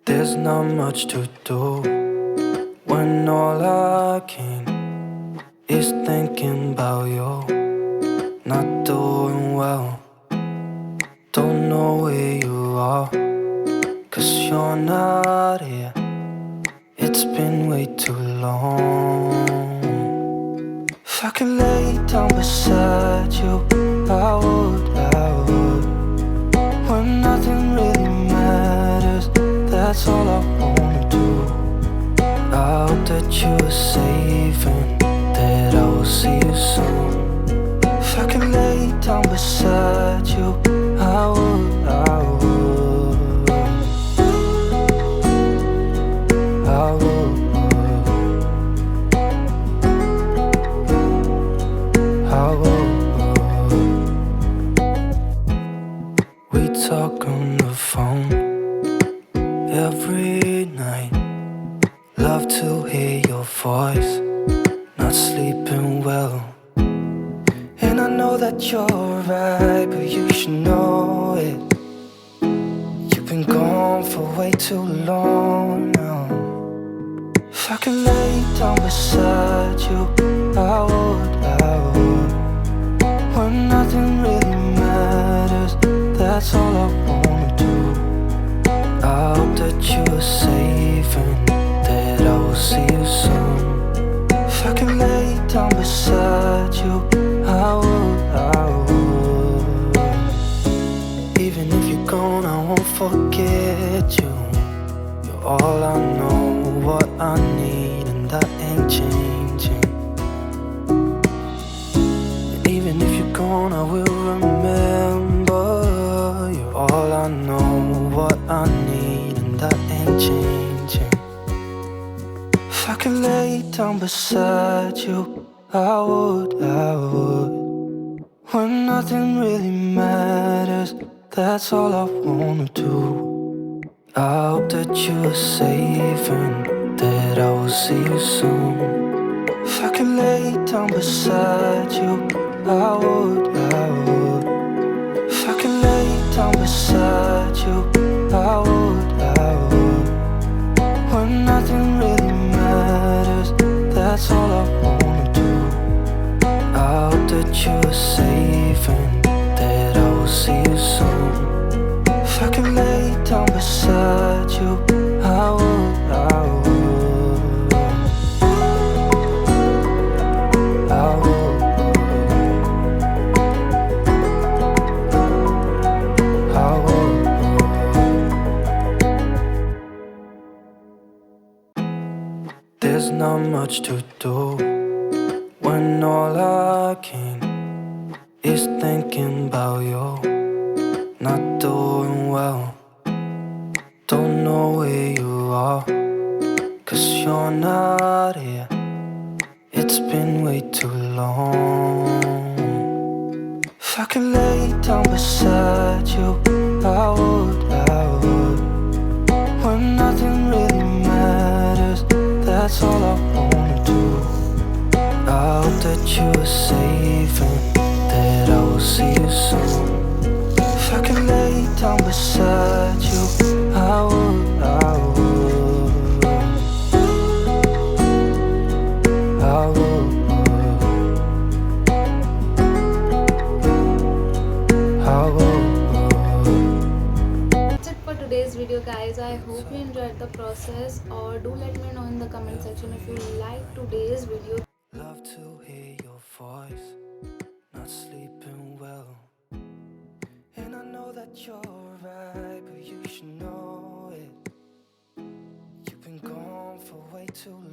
There's not much to do when all I can is thinking about you. Not doing well, don't know where you are, 'cause you're not here. It's been way too long. If I could lay down beside you, I would. When nothing really matters, that's all I wanna do. I hope that you are safe and that I will see you soon. If I could lay down beside you, I would. I would. We talk on the phone every night. Love to hear your voice. Not sleeping well, and I know that you're right, but you should know it. You've been gone for way too long now. If I could lay down beside you, I would. When nothing really matters, that's all I wanna do. I hope that you are safe and that I will see you soon. If I could lay down beside you, I would. Even if you're gone, I won't forget you. You're all I know, what I need, and that ain't changing. And even if you're gone, I will remember. You're all I know, what I need, and that ain't changing. If I could lay down beside you, I would. When nothing really matters, that's all I wanna do. I hope that you are safe and that I will see you soon. If I could lay down beside you, I would. If I could lay down beside you, I would. When nothing really matters, that's all I wanna do. I hope that you are safe and that I will see you soon. If I could lay down beside you, I would. I would. There's not much to do when all I can is thinking about you. Not doing well, don't know where you are, 'cause you're not here. It's been way too long. If I could lay down beside you, I would. When nothing really matters, that's all I wanna do. I hope that you are safe and that I will see you soon. If I could lay down beside you, I would. I would. I would. I would. That's it for today's video, guys. I hope you enjoyed the process, or do let me know in the comment section if you like today's video. Love to hear your voice. Not sleeping well, and I know that you're right, but you should know it. You've been gone for way too long.